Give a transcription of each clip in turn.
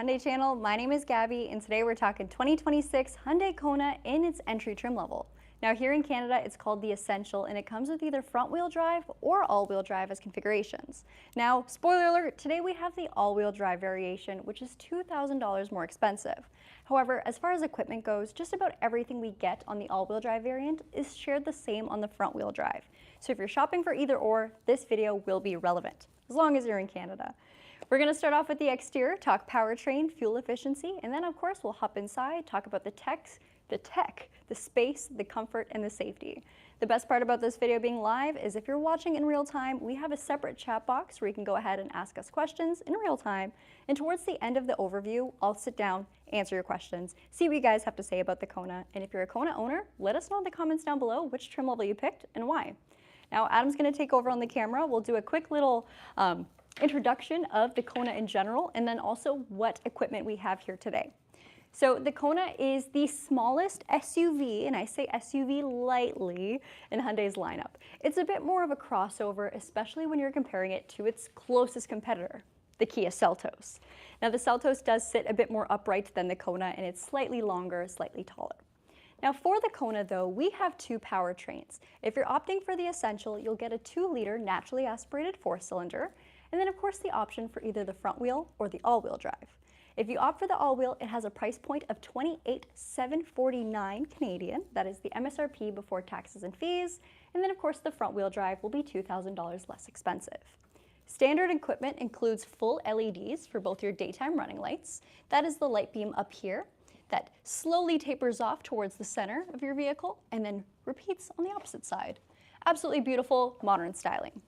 Hyundai channel. My name is Gabi, and today we're talking 2026 Hyundai Kona in its entry trim level. Now here in Canada, it's called the Essential, and it comes with either front-wheel drive or all-wheel drive as configurations. Now, spoiler alert, today we have the all-wheel drive variation, which is $2,000 more expensive. However, as far as equipment goes, just about everything we get on the all-wheel drive variant is shared the same on the front-wheel drive. So if you're shopping for either or, this video will be relevant, as long as you're in Canada. We're going to start off with the exterior, talk powertrain, fuel efficiency, and then of course we'll hop inside, talk about the tech, the space, the comfort, and the safety. The best part about this video being live is if you're watching in real time, we have a separate chat box where you can go ahead and ask us questions in real time. And towards the end of the overview, I'll sit down, answer your questions, see what you guys have to say about the Kona. And if you're a Kona owner, let us know in the comments down below which trim level you picked and why. Now, Adam's going to take over on the camera. We'll do a quick little introduction of the Kona in general, and then also what equipment we have here today. So the Kona is the smallest SUV, and I say SUV lightly, in Hyundai's lineup. It's a bit more of a crossover, especially when you're comparing it to its closest competitor, the Kia Seltos. Now the Seltos does sit a bit more upright than the Kona, and it's slightly longer, slightly taller. Now for the Kona though, we have two powertrains. If you're opting for the Essential, you'll get a 2-liter naturally aspirated 4-cylinder, and then of course the option for either the front wheel or the all-wheel drive. If you opt for the all-wheel, it has a price point of $28,749 Canadian. That is the MSRP before taxes and fees, and then of course the front wheel drive will be $2,000 less expensive. Standard equipment includes full LEDs for both your daytime running lights. That is the light beam up here that slowly tapers off towards the center of your vehicle and then repeats on the opposite side. Absolutely beautiful, modern styling.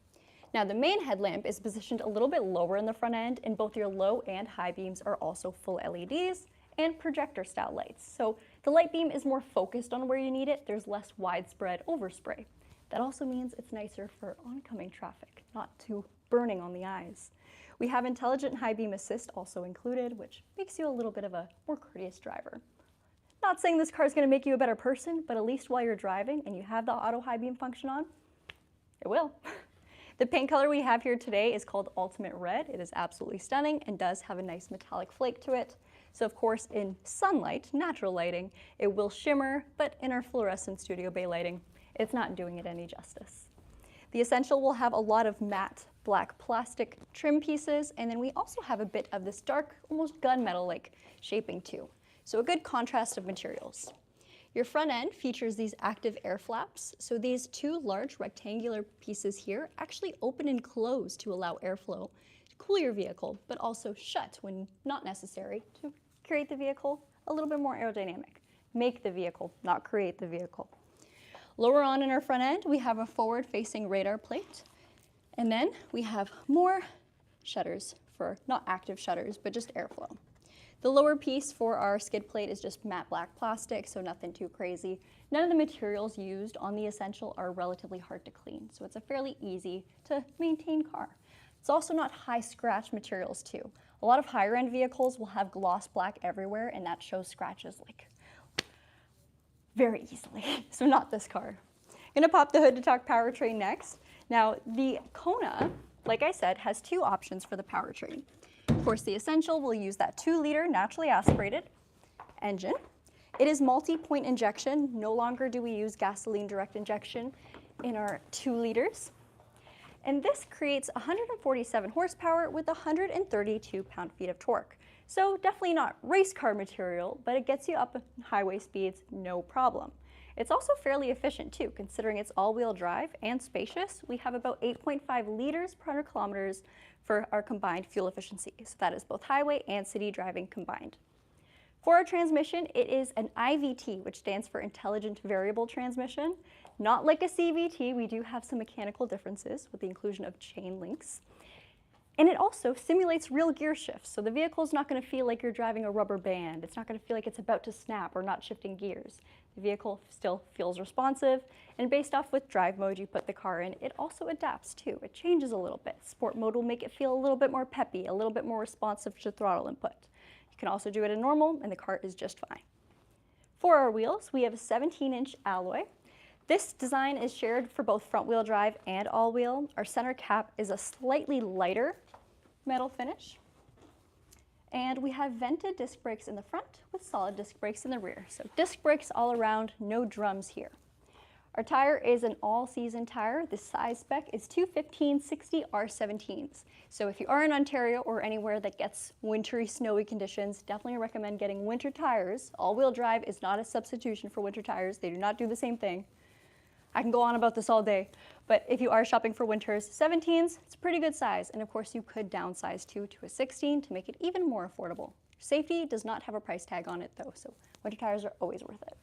Now the main headlamp is positioned a little bit lower in the front end, and both your low and high beams are also full LEDs and projector style lights. So the light beam is more focused on where you need it. There's less widespread overspray. That also means it's nicer for oncoming traffic, not too burning on the eyes. We have intelligent high beam assist also included, which makes you a little bit of a more courteous driver. Not saying this car is going to make you a better person, but at least while you're driving and you have the auto high beam function on, it will. The paint color we have here today is called Ultimate Red. It is absolutely stunning and does have a nice metallic flake to it. So of course in sunlight, natural lighting, it will shimmer, but in our fluorescent studio bay lighting, it's not doing it any justice. The Essential will have a lot of matte black plastic trim pieces, and then we also have a bit of this dark, almost gunmetal-like shaping too. So a good contrast of materials. Your front end features these active air flaps. So these two large rectangular pieces here actually open and close to allow airflow to cool your vehicle, but also shut when not necessary to create the vehicle a little bit more aerodynamic. Make the vehicle, not create the vehicle. Lower on in our front end, we have a forward-facing radar plate. And then we have more shutters for not active shutters, but just airflow. The lower piece for our skid plate is just matte black plastic, so nothing too crazy. None of the materials used on the Essential are relatively hard to clean, so it's a fairly easy to maintain car. It's also not high scratch materials too. A lot of higher end vehicles will have gloss black everywhere, and that shows scratches like very easily, so not this car. I'm gonna pop the hood to talk powertrain next. Now the Kona, like I said, has two options for the powertrain. Of course, the Essential will use that 2-liter naturally aspirated engine. It is multi-point injection. No longer do we use gasoline direct injection in our 2 liters. And this creates 147 horsepower with 132 pound-feet of torque. So definitely not race car material, but it gets you up in highway speeds, no problem. It's also fairly efficient too, considering it's all-wheel drive and spacious. We have about 8.5 liters per 100 kilometers for our combined fuel efficiency. So that is both highway and city driving combined. For our transmission, it is an IVT, which stands for Intelligent Variable Transmission. Not like a CVT, we do have some mechanical differences with the inclusion of chain links. And it also simulates real gear shifts, so the vehicle is not going to feel like you're driving a rubber band. It's not going to feel like it's about to snap or not shifting gears. The vehicle still feels responsive, and based off what drive mode you put the car in, it also adapts too. It changes a little bit. Sport mode will make it feel a little bit more peppy, a little bit more responsive to throttle input. You can also do it in normal, and the car is just fine. For our wheels, we have a 17-inch alloy. This design is shared for both front-wheel drive and all-wheel. Our center cap is a slightly lighter metal finish. And we have vented disc brakes in the front with solid disc brakes in the rear. So disc brakes all around, no drums here. Our tire is an all-season tire. The size spec is 215/60 R17s. So if you are in Ontario or anywhere that gets wintry, snowy conditions, definitely recommend getting winter tires. All-wheel drive is not a substitution for winter tires. They do not do the same thing. I can go on about this all day, but if you are shopping for winters, 17s, it's a pretty good size. And of course, you could downsize to a 16 to make it even more affordable. Safety does not have a price tag on it though, so winter tires are always worth it.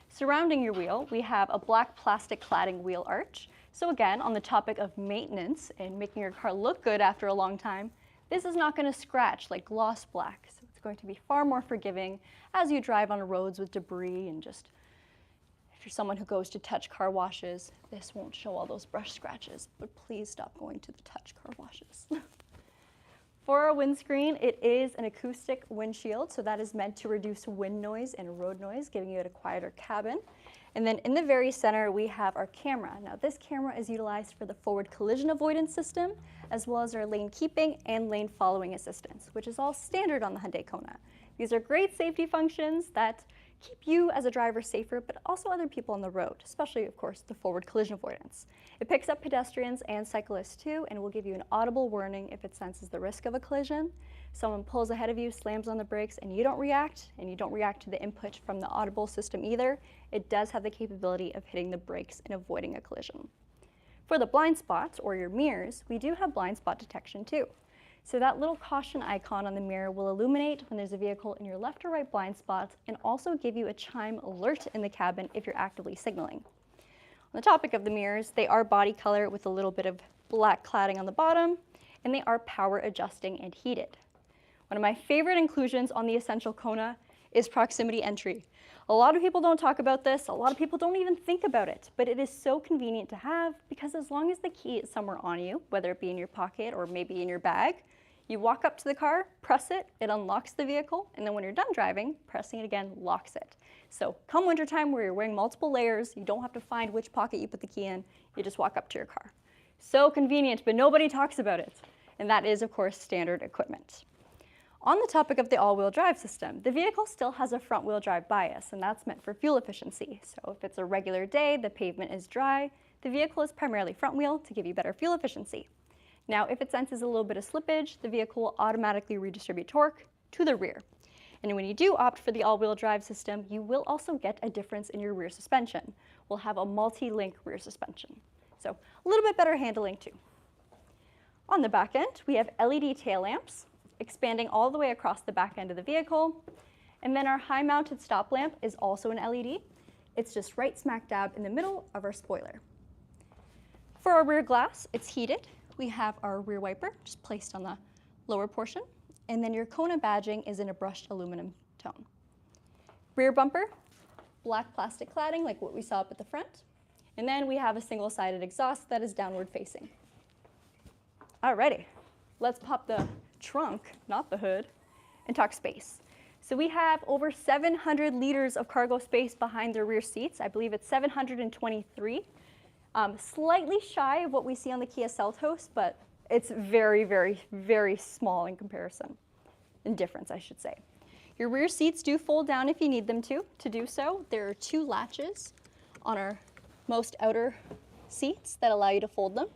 Surrounding your wheel, we have a black plastic cladding wheel arch. So again, on the topic of maintenance and making your car look good after a long time, this is not going to scratch like gloss black. So it's going to be far more forgiving as you drive on roads with debris and just, if you're someone who goes to touch car washes, this won't show all those brush scratches, but please stop going to the touch car washes. For our windscreen, it is an acoustic windshield, so that is meant to reduce wind noise and road noise, giving you a quieter cabin. And then in the very center, we have our camera. Now this camera is utilized for the forward collision avoidance system, as well as our lane keeping and lane following assistance, which is all standard on the Hyundai Kona. These are great safety functions that keep you as a driver safer, but also other people on the road, especially, of course, the forward collision avoidance. It picks up pedestrians and cyclists too, and will give you an audible warning if it senses the risk of a collision. Someone pulls ahead of you, slams on the brakes, and you don't react to the input from the audible system either. It does have the capability of hitting the brakes and avoiding a collision. For the blind spots, or your mirrors, we do have blind spot detection too. So that little caution icon on the mirror will illuminate when there's a vehicle in your left or right blind spots and also give you a chime alert in the cabin if you're actively signaling. On the topic of the mirrors, they are body color with a little bit of black cladding on the bottom, and they are power adjusting and heated. One of my favorite inclusions on the Essential Kona is proximity entry. A lot of people don't talk about this, a lot of people don't even think about it, but it is so convenient to have because as long as the key is somewhere on you, whether it be in your pocket or maybe in your bag, you walk up to the car, press it, it unlocks the vehicle, and then when you're done driving, pressing it again locks it. So come wintertime where you're wearing multiple layers, you don't have to find which pocket you put the key in, you just walk up to your car. So convenient, but nobody talks about it. And that is, of course, standard equipment. On the topic of the all-wheel drive system, the vehicle still has a front-wheel drive bias, and that's meant for fuel efficiency. So if it's a regular day, the pavement is dry, the vehicle is primarily front-wheel to give you better fuel efficiency. Now, if it senses a little bit of slippage, the vehicle will automatically redistribute torque to the rear. And when you do opt for the all-wheel drive system, you will also get a difference in your rear suspension. We'll have a multi-link rear suspension. So a little bit better handling too. On the back end, we have LED tail lamps, expanding all the way across the back end of the vehicle. And then our high-mounted stop lamp is also an LED. It's just right smack dab in the middle of our spoiler. For our rear glass, it's heated. We have our rear wiper just placed on the lower portion. And then your Kona badging is in a brushed aluminum tone. Rear bumper, black plastic cladding like what we saw up at the front. And then we have a single-sided exhaust that is downward facing. Alrighty, let's pop the trunk, not the hood, and talk space. So we have over 700 liters of cargo space behind the rear seats. I believe it's 723. Slightly shy of what we see on the Kia Seltos, but it's very, very, very small in comparison, in difference, I should say. Your rear seats do fold down if you need them to. To do so, there are two latches on our most outer seats that allow you to fold them.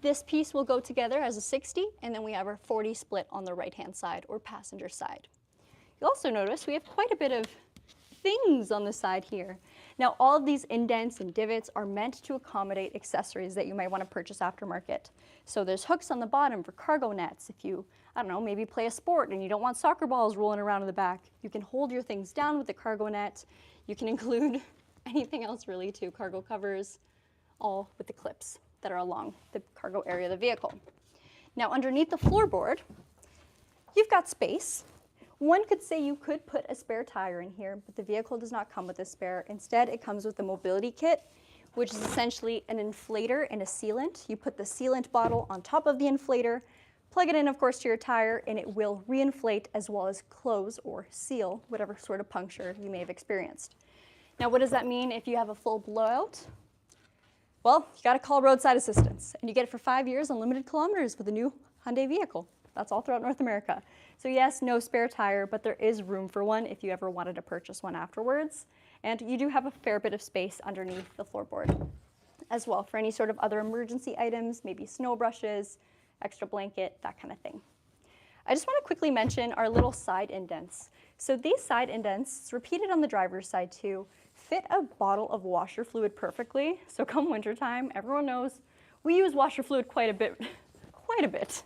This piece will go together as a 60, and then we have our 40 split on the right-hand side or passenger side. You'll also notice we have quite a bit of things on the side here. Now, all of these indents and divots are meant to accommodate accessories that you might want to purchase aftermarket. So there's hooks on the bottom for cargo nets. If you, I don't know, maybe play a sport and you don't want soccer balls rolling around in the back, you can hold your things down with the cargo net. You can include anything else really too, cargo covers, all with the clips that are along the cargo area of the vehicle. Now, underneath the floorboard, you've got space. One could say you could put a spare tire in here, but the vehicle does not come with a spare. Instead, it comes with a mobility kit, which is essentially an inflator and a sealant. You put the sealant bottle on top of the inflator, plug it in, of course, to your tire, and it will reinflate as well as close or seal whatever sort of puncture you may have experienced. Now, what does that mean if you have a full blowout? Well, you got to call roadside assistance, and you get it for 5 years, unlimited kilometers with a new Hyundai vehicle. That's all throughout North America. So yes, no spare tire, but there is room for one if you ever wanted to purchase one afterwards. And you do have a fair bit of space underneath the floorboard as well for any sort of other emergency items, maybe snow brushes, extra blanket, that kind of thing. I just want to quickly mention our little side indents. So these side indents, repeated on the driver's side too, fit a bottle of washer fluid perfectly. So come wintertime, everyone knows we use washer fluid quite a bit.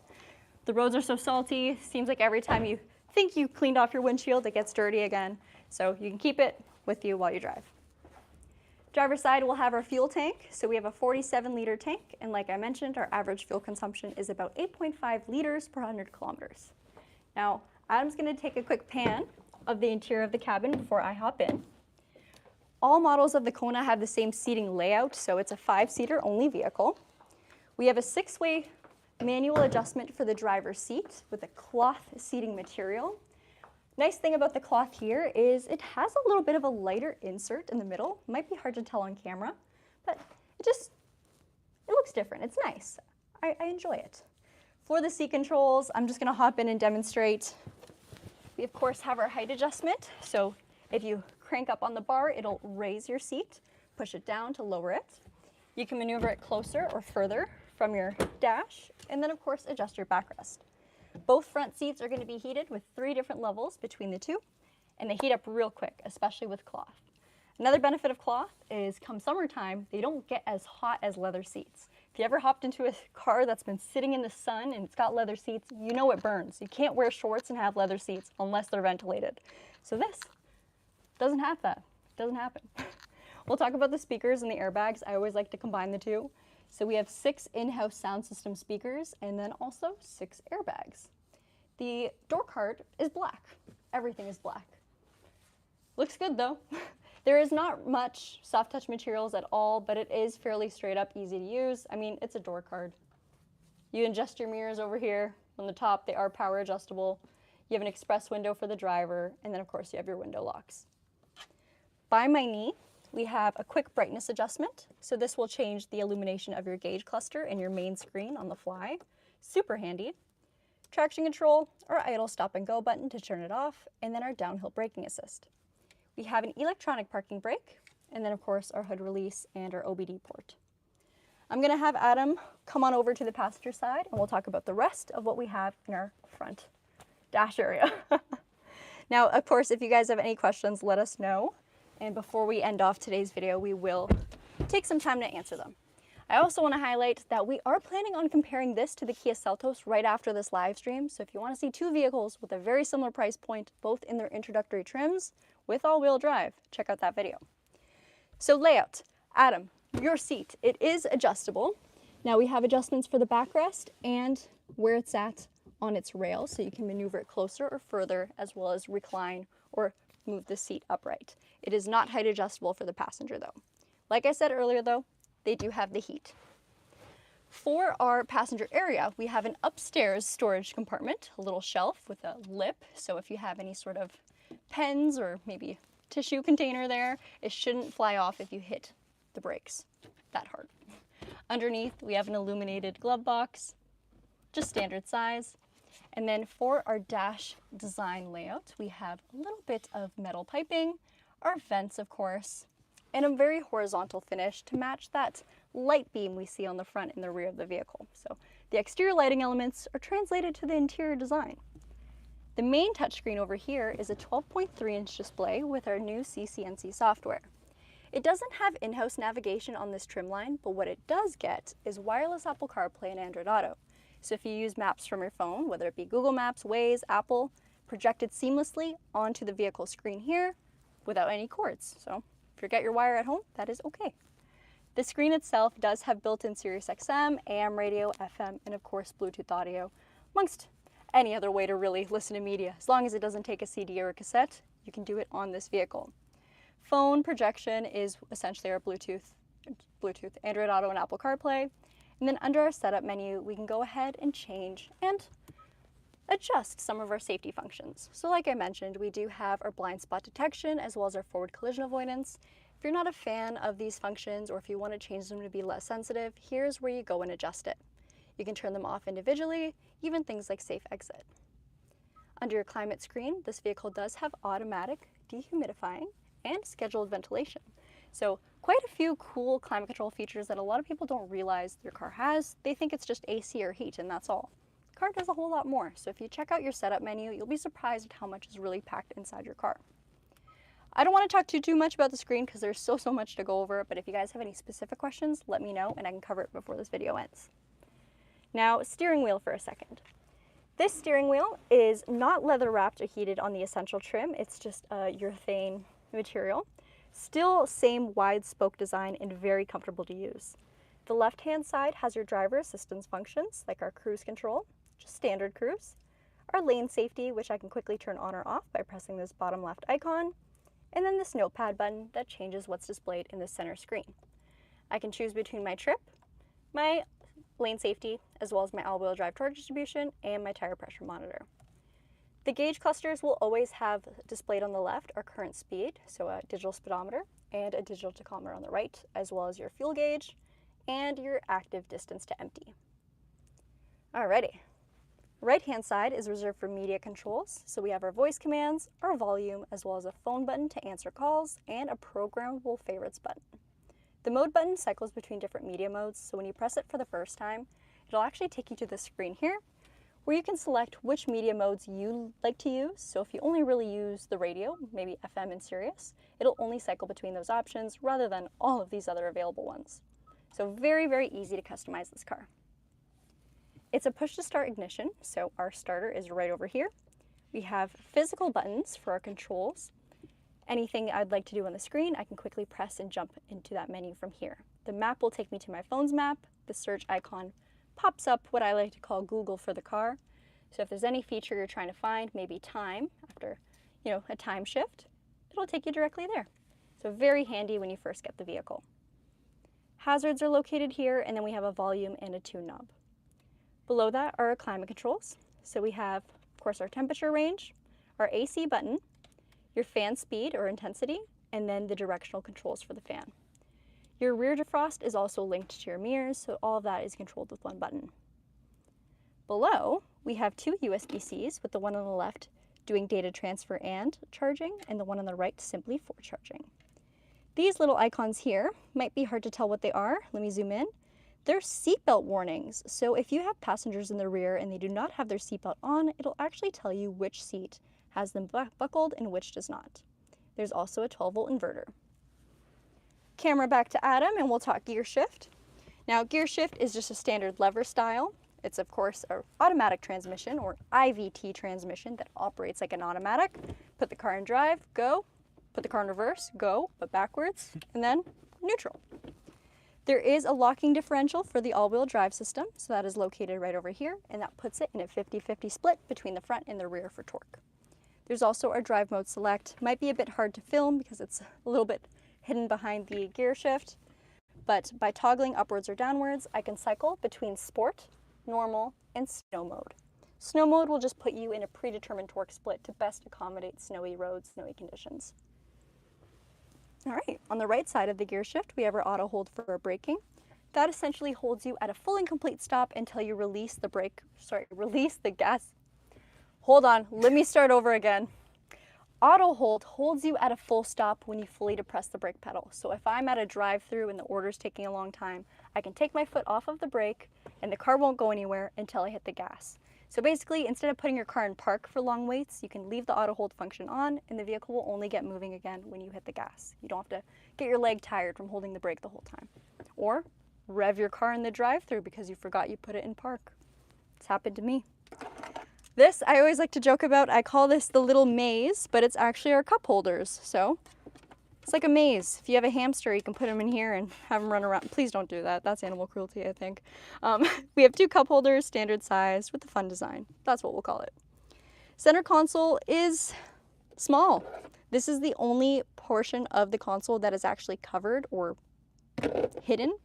The roads are so salty, seems like every time you think you cleaned off your windshield, it gets dirty again. So you can keep it with you while you drive. Driver's side, we'll have our fuel tank. So we have a 47-liter tank, and like I mentioned, our average fuel consumption is about 8.5 liters per 100 kilometers. Now, Adam's gonna take a quick pan of the interior of the cabin before I hop in. All models of the Kona have the same seating layout, so it's a 5-seater only vehicle. We have a 6-way manual adjustment for the driver's seat with a cloth seating material. Nice thing about the cloth here is it has a little bit of a lighter insert in the middle. Might be hard to tell on camera, but it looks different. It's nice. I enjoy it. For the seat controls, I'm just gonna hop in and demonstrate. We of course have our height adjustment. So if you crank up on the bar, it'll raise your seat, push it down to lower it. You can maneuver it closer or further from your dash, and then of course adjust your backrest. Both front seats are going to be heated with 3 different levels between the two, and they heat up real quick, especially with cloth. Another benefit of cloth is come summertime, they don't get as hot as leather seats. If you ever hopped into a car that's been sitting in the sun and it's got leather seats, you know it burns. You can't wear shorts and have leather seats unless they're ventilated. So this doesn't have that. Doesn't happen. We'll talk about the speakers and the airbags. I always like to combine the two. So we have 6 in-house sound system speakers and then also 6 airbags. The door card is black. Everything is black. Looks good though. There is not much soft touch materials at all, but it is fairly straight up, easy to use. I mean, it's a door card. You adjust your mirrors over here on the top. They are power adjustable. You have an express window for the driver, and then of course you have your window locks. By my knee, we have a quick brightness adjustment. So this will change the illumination of your gauge cluster and your main screen on the fly. Super handy. Traction control, our idle stop and go button to turn it off, and then our downhill braking assist. We have an electronic parking brake, and then of course our hood release and our OBD port. I'm gonna have Adam come on over to the passenger side and we'll talk about the rest of what we have in our front dash area. Now, of course, if you guys have any questions, let us know. And before we end off today's video, we will take some time to answer them. I also want to highlight that we are planning on comparing this to the Kia Seltos right after this live stream. So if you want to see 2 vehicles with a very similar price point, both in their introductory trims with all-wheel drive, check out that video. So layout, Adam, your seat, it is adjustable. Now we have adjustments for the backrest and where it's at on its rail, so you can maneuver it closer or further, as well as recline or move the seat upright. It is not height adjustable for the passenger though. Like I said earlier though, they do have the heat. For our passenger area, we have an upstairs storage compartment, a little shelf with a lip, so if you have any sort of pens or maybe tissue container there, it shouldn't fly off if you hit the brakes that hard. Underneath, we have an illuminated glove box, just standard size. And then for our dash design layout, we have a little bit of metal piping, our vents of course, and a very horizontal finish to match that light beam we see on the front and the rear of the vehicle. So the exterior lighting elements are translated to the interior design. The main touchscreen over here is a 12.3-inch display with our new CCNC software. It doesn't have in-house navigation on this trim line, but what it does get is wireless Apple CarPlay and Android Auto. So if you use maps from your phone, whether it be Google Maps, Waze, Apple, projected seamlessly onto the vehicle screen here without any cords. So if you forget your wire at home, that is okay. The screen itself does have built-in Sirius XM, AM radio, FM, and of course Bluetooth audio, amongst any other way to really listen to media. As long as it doesn't take a CD or a cassette, you can do it on this vehicle. Phone projection is essentially our Bluetooth, Android Auto, and Apple CarPlay. And then under our setup menu, we can go ahead and change and adjust some of our safety functions. So like I mentioned, we do have our blind spot detection as well as our forward collision avoidance. If you're not a fan of these functions or if you want to change them to be less sensitive, here's where you go and adjust it. You can turn them off individually, even things like safe exit. Under your climate screen, this vehicle does have automatic dehumidifying and scheduled ventilation. So quite a few cool climate control features that a lot of people don't realize their car has. They think it's just AC or heat and that's all. The car does a whole lot more. So if you check out your setup menu, you'll be surprised at how much is really packed inside your car. I don't want to talk too much about the screen because there's so much to go over, but if you guys have any specific questions, let me know and I can cover it before this video ends. Now, steering wheel for a second. This steering wheel is not leather wrapped or heated on the essential trim. It's just a urethane material. Still same wide spoke design and very comfortable to use. The left-hand side has your driver assistance functions like our cruise control, just standard cruise, our lane safety, which I can quickly turn on or off by pressing this bottom left icon, and then this notepad button that changes what's displayed in the center screen. I can choose between my trip, my lane safety, as well as my all-wheel drive torque distribution and my tire pressure monitor. The gauge clusters will always have displayed on the left our current speed, so a digital speedometer and a digital tachometer on the right, as well as your fuel gauge and your active distance to empty. Alrighty. Right-hand side is reserved for media controls, so we have our voice commands, our volume, as well as a phone button to answer calls, and a programmable favorites button. The mode button cycles between different media modes, so when you press it for the first time, it'll actually take you to the screen here, where you can select which media modes you like to use. So if you only really use the radio, maybe FM and Sirius, it'll only cycle between those options rather than all of these other available ones. So very easy to customize this car. It's a push to start ignition, so our starter is right over here. We have physical buttons for our controls. Anything I'd like to do on the screen, I can quickly press and jump into that menu from here. The map will take me to my phone's map. The search icon pops up what I like to call Google for the car. So if there's any feature you're trying to find, maybe time, after a time shift, it'll take you directly there. So very handy when you first get the vehicle. Hazards are located here, and then we have a volume and a tune knob. Below that are our climate controls. So we have, of course, our temperature range, our AC button, your fan speed or intensity, and then the directional controls for the fan. Your rear defrost is also linked to your mirrors, so all of that is controlled with one button. Below, we have two USB-Cs, with the one on the left doing data transfer and charging, and the one on the right simply for charging. These little icons here might be hard to tell what they are. Let me zoom in. They're seatbelt warnings, so if you have passengers in the rear and they do not have their seatbelt on, it'll actually tell you which seat has them buckled and which does not. There's also a 12-volt inverter. Camera back to Adam and we'll talk gear shift. Now gear shift is just a standard lever style. It's of course an automatic transmission or IVT transmission that operates like an automatic. Put the car in drive, go. Put the car in reverse, go, but backwards, and then neutral. There is a locking differential for the all-wheel drive system, so that is located right over here, and that puts it in a 50-50 split between the front and the rear for torque. There's also our drive mode select. Might be a bit hard to film because it's a little bit hidden behind the gear shift, but by toggling upwards or downwards, I can cycle between sport, normal, and snow mode. Snow mode will just put you in a predetermined torque split to best accommodate snowy roads, snowy conditions. All right, on the right side of the gear shift, we have our auto hold for our braking. That essentially holds you at a full and complete stop until you release the gas. Hold on, let me start over again. Auto hold holds you at a full stop when you fully depress the brake pedal. So if I'm at a drive-through and the order's taking a long time, I can take my foot off of the brake and the car won't go anywhere until I hit the gas. So basically, instead of putting your car in park for long waits, you can leave the auto hold function on and the vehicle will only get moving again when you hit the gas. You don't have to get your leg tired from holding the brake the whole time. Or rev your car in the drive-through because you forgot you put it in park. It's happened to me. This, I always like to joke about, I call this the little maze, but it's actually our cup holders. So it's like a maze. If you have a hamster, you can put them in here and have them run around. Please don't do that. That's animal cruelty, I think. We have two cup holders, standard size, with a fun design. That's what we'll call it. Center console is small. This is the only portion of the console that is actually covered or hidden.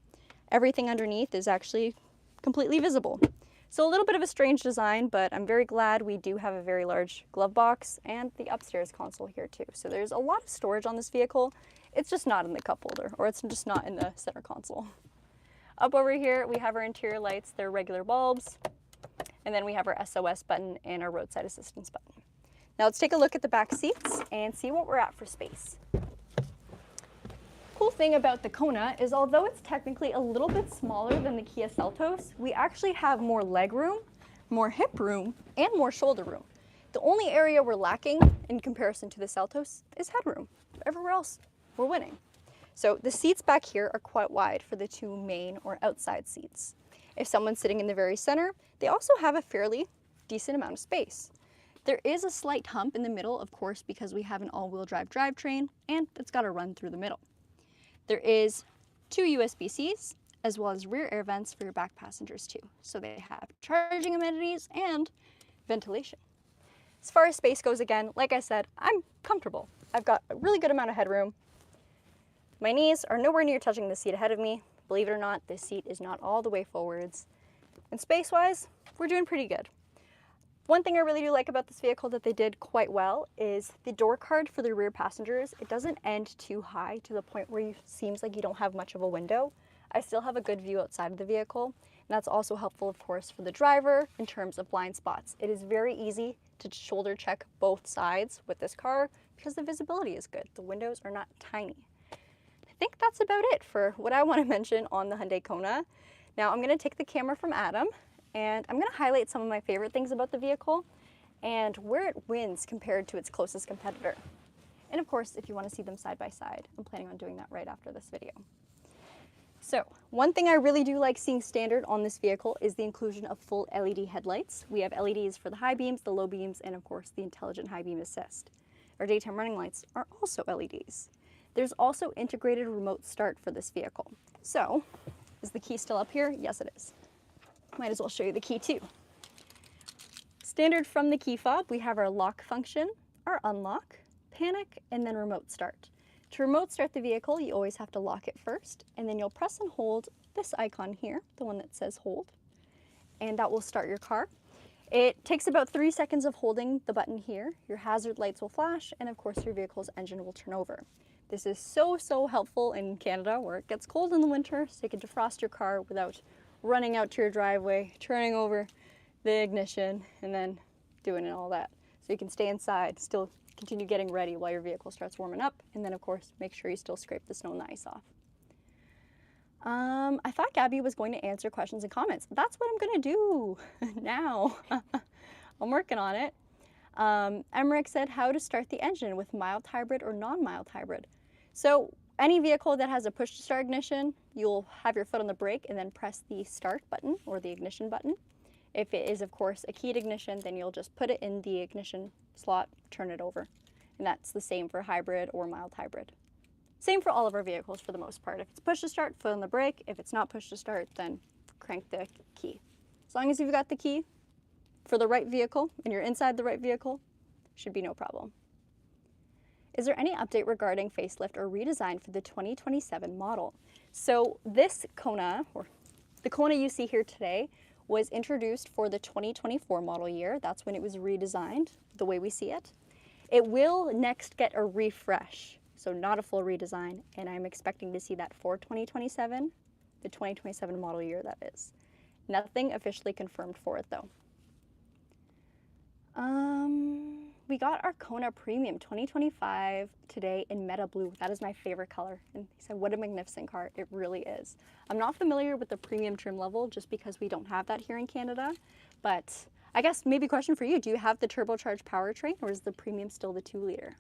Everything underneath is actually completely visible. So a little bit of a strange design, but I'm very glad we do have a very large glove box and the upstairs console here too. So there's a lot of storage on this vehicle. It's just not in the cup holder, or it's just not in the center console. Up over here, we have our interior lights. They're regular bulbs. And then we have our SOS button and our roadside assistance button. Now let's take a look at the back seats and see what we're at for space. Cool thing about the Kona is although it's technically a little bit smaller than the Kia Seltos, we actually have more leg room, more hip room, and more shoulder room. The only area we're lacking in comparison to the Seltos is headroom. Everywhere else, we're winning. So the seats back here are quite wide for the two main or outside seats. If someone's sitting in the very center, they also have a fairly decent amount of space. There is a slight hump in the middle, of course, because we have an all-wheel drive drivetrain and it's got to run through the middle. There is 2 USB-Cs as well as rear air vents for your back passengers too. So they have charging amenities and ventilation. As far as space goes, again, like I said, I'm comfortable. I've got a really good amount of headroom. My knees are nowhere near touching the seat ahead of me. Believe it or not, this seat is not all the way forwards. And space-wise, we're doing pretty good. One thing I really do like about this vehicle that they did quite well is the door card for the rear passengers. It doesn't end too high to the point where it seems like you don't have much of a window. I still have a good view outside of the vehicle. And that's also helpful, of course, for the driver in terms of blind spots. It is very easy to shoulder check both sides with this car because the visibility is good. The windows are not tiny. I think that's about it for what I want to mention on the Hyundai Kona. Now I'm going to take the camera from Adam and I'm going to highlight some of my favorite things about the vehicle and where it wins compared to its closest competitor. And of course, if you want to see them side by side, I'm planning on doing that right after this video. So one thing I really do like seeing standard on this vehicle is the inclusion of full LED headlights. We have LEDs for the high beams, the low beams, and of course the intelligent high beam assist. Our daytime running lights are also LEDs. There's also integrated remote start for this vehicle. So, is the key still up here? Yes, it is. Might as well show you the key too. Standard from the key fob, we have our lock function, our unlock, panic, and then remote start. To remote start the vehicle, you always have to lock it first, and then you'll press and hold this icon here, the one that says hold, and that will start your car. It takes about 3 seconds of holding the button here. Your hazard lights will flash, and of course your vehicle's engine will turn over. This is so helpful in Canada where it gets cold in the winter, so you can defrost your car without running out to your driveway, turning over the ignition, and then doing all that. So you can stay inside, still continue getting ready while your vehicle starts warming up, and then of course make sure you still scrape the snow and the ice off. I thought Gabi was going to answer questions and comments. That's what I'm gonna do now. I'm working on it. Emmerich said how to start the engine with mild hybrid or non-mild hybrid. So any vehicle that has a push to start ignition, you'll have your foot on the brake and then press the start button or the ignition button. If it is, of course, a keyed ignition, then you'll just put it in the ignition slot, turn it over. And that's the same for hybrid or mild hybrid. Same for all of our vehicles for the most part. If it's push to start, foot on the brake. If it's not push to start, then crank the key. As long as you've got the key for the right vehicle and you're inside the right vehicle, should be no problem. Is there any update regarding facelift or redesign for the 2027 model? So this Kona, or the Kona you see here today, was introduced for the 2024 model year. That's when it was redesigned, the way we see it. It will next get a refresh, so not a full redesign, and I'm expecting to see that for 2027, the 2027 model year that is. Nothing officially confirmed for it though. We got our Kona Premium 2025 today in Meta Blue. That is my favorite color. And he said, what a magnificent car. It really is. I'm not familiar with the premium trim level just because we don't have that here in Canada. But I guess maybe a question for you. Do you have the turbocharged powertrain or is the premium still the 2-liter?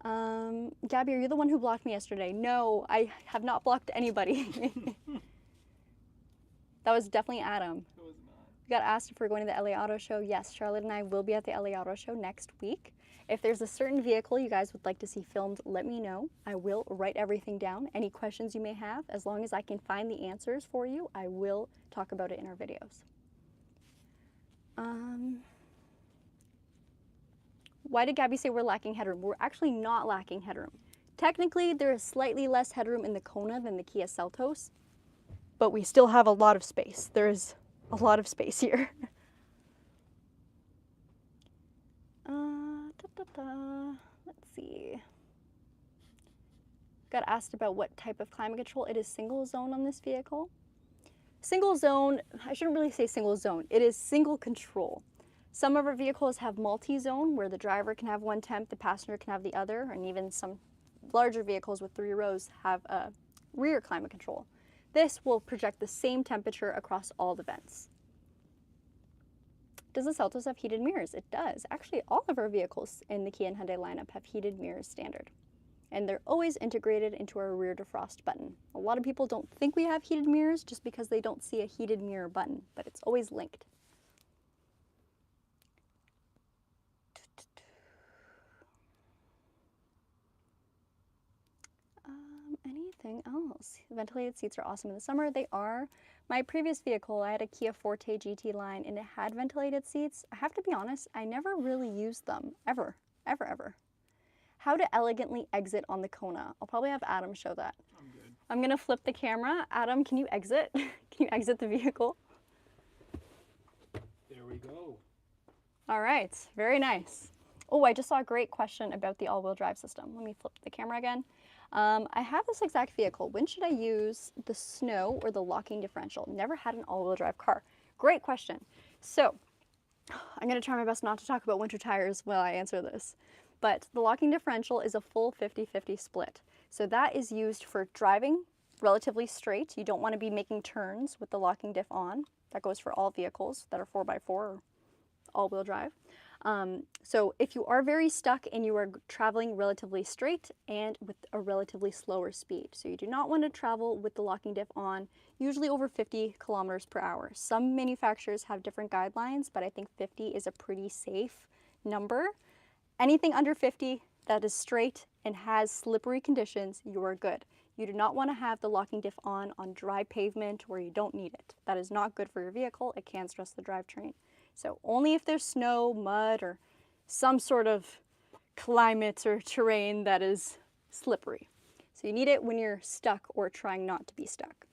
Gabi, are you the one who blocked me yesterday? No, I have not blocked anybody. That was definitely Adam. We got asked if we're going to the LA Auto Show. Yes, Charlotte and I will be at the LA Auto Show next week. If there's a certain vehicle you guys would like to see filmed, let me know. I will write everything down. Any questions you may have, as long as I can find the answers for you, I will talk about it in our videos. Why did Gabi say we're lacking headroom? We're actually not lacking headroom. Technically, there is slightly less headroom in the Kona than the Kia Seltos, but we still have a lot of space. There is a lot of space here. Let's see. Got asked about what type of climate control. It is single zone on this vehicle. Single zone, I shouldn't really say single zone. It is single control. Some of our vehicles have multi-zone where the driver can have one temp, the passenger can have the other, and even some larger vehicles with 3 rows have a rear climate control. This will project the same temperature across all the vents. Does the Seltos have heated mirrors? It does. Actually, all of our vehicles in the Kia and Hyundai lineup have heated mirrors standard. And they're always integrated into our rear defrost button. A lot of people don't think we have heated mirrors just because they don't see a heated mirror button, but it's always linked. Anything else? Ventilated seats are awesome in the summer. They are. My previous vehicle, I had a Kia Forte GT line and it had ventilated seats. I have to be honest, I never really used them, ever. How to elegantly exit on the Kona. I'll probably have Adam show that. I'm good. I'm gonna flip the camera. Adam, can you exit? Can you exit the vehicle? There we go. All right, very nice. Oh, I just saw a great question about the all-wheel drive system. Let me flip the camera again. I have this exact vehicle. When should I use the snow or the locking differential? Never had an all-wheel drive car. Great question. So I'm going to try my best not to talk about winter tires while I answer this. But the locking differential is a full 50-50 split. So that is used for driving relatively straight. You don't want to be making turns with the locking diff on. That goes for all vehicles that are 4x4 or all-wheel drive. So if you are very stuck and you are traveling relatively straight and with a relatively slower speed. So you do not want to travel with the locking diff on, usually over 50 kilometers per hour. Some manufacturers have different guidelines, but I think 50 is a pretty safe number. Anything under 50 that is straight and has slippery conditions, you are good. You do not want to have the locking diff on dry pavement where you don't need it. That is not good for your vehicle. It can stress the drivetrain. So only if there's snow, mud, or some sort of climate or terrain that is slippery. So you need it when you're stuck or trying not to be stuck.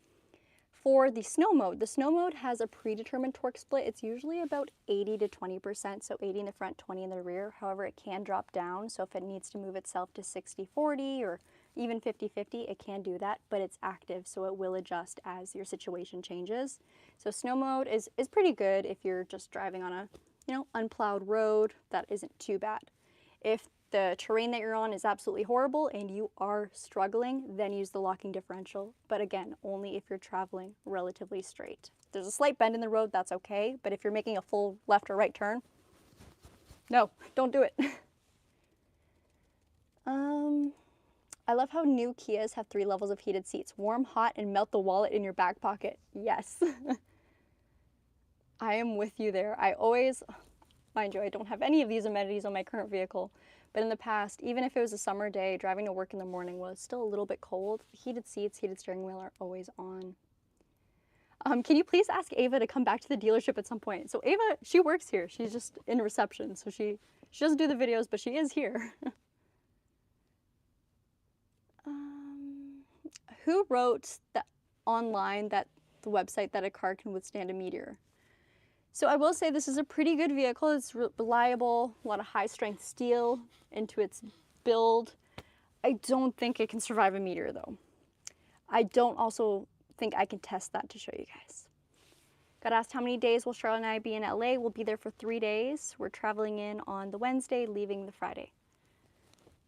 For the snow mode has a predetermined torque split. It's usually about 80 to 20%, so 80 in the front, 20 in the rear. However, it can drop down, so if it needs to move itself to 60-40 or even 50-50, it can do that, but it's active, so it will adjust as your situation changes. So snow mode is pretty good if you're just driving on a, unplowed road. That isn't too bad. If the terrain that you're on is absolutely horrible and you are struggling, then use the locking differential. But again, only if you're traveling relatively straight. If there's a slight bend in the road, that's okay. But if you're making a full left or right turn, no, don't do it. I love how new Kias have 3 levels of heated seats. Warm, hot, and melt the wallet in your back pocket. Yes. I am with you there. I always, mind you, I don't have any of these amenities on my current vehicle. But in the past, even if it was a summer day, driving to work in the morning was still a little bit cold. Heated seats, heated steering wheel are always on. Can you please ask Ava to come back to the dealership at some point? So Ava, she works here. She's just in reception. So she doesn't do the videos, but she is here. Who wrote that online that the website that a car can withstand a meteor? So I will say this is a pretty good vehicle. It's reliable, a lot of high strength steel into its build. I don't think it can survive a meteor though. I don't also think I can test that to show you guys. Got asked how many days will Charlotte and I be in LA? We'll be there for 3 days. We're traveling in on the Wednesday, leaving the Friday.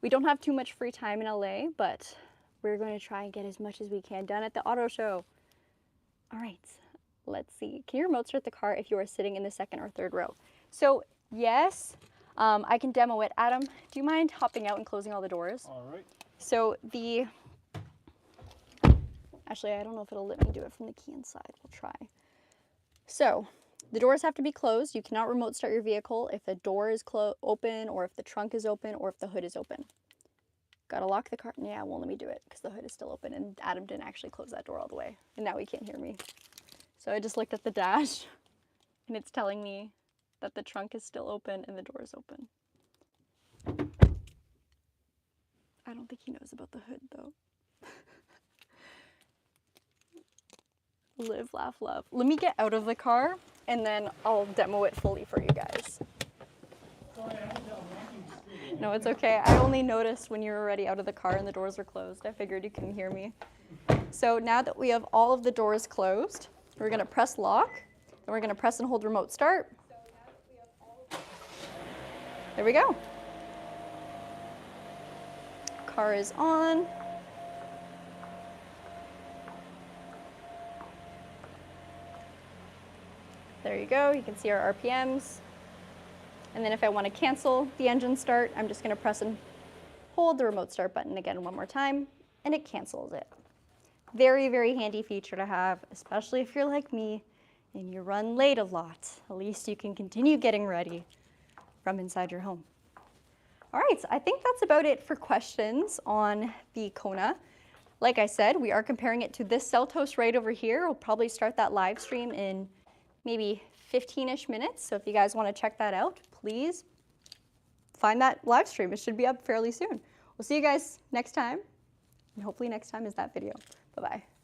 We don't have too much free time in LA, but we're going to try and get as much as we can done at the auto show. All right, let's see. Can you remote start the car if you are sitting in the 2nd or 3rd row? So yes, I can demo it. Adam, do you mind hopping out and closing all the doors? All right. So actually, I don't know if it'll let me do it from the key inside. We'll try. So the doors have to be closed. You cannot remote start your vehicle if the door is open or if the trunk is open or if the hood is open. Gotta lock the car. Yeah, it won't let me do it because the hood is still open and Adam didn't actually close that door all the way. And now he can't hear me. So I just looked at the dash and it's telling me that the trunk is still open and the door is open. I don't think he knows about the hood though. Live, laugh, love. Let me get out of the car and then I'll demo it fully for you guys. No, it's okay. I only noticed when you were already out of the car and the doors were closed. I figured you couldn't hear me. So now that we have all of the doors closed, we're going to press lock, and we're going to press and hold remote start. There we go. Car is on. There you go. You can see our RPMs. And then if I want to cancel the engine start, I'm just going to press and hold the remote start button again one more time, and it cancels it. Very, very handy feature to have, especially if you're like me and you run late a lot. At least you can continue getting ready from inside your home. All right, so I think that's about it for questions on the Kona. Like I said, we are comparing it to this Seltos right over here. We'll probably start that live stream in maybe 15-ish minutes. So if you guys want to check that out, please find that live stream. It should be up fairly soon. We'll see you guys next time. And hopefully next time is that video. Bye-bye.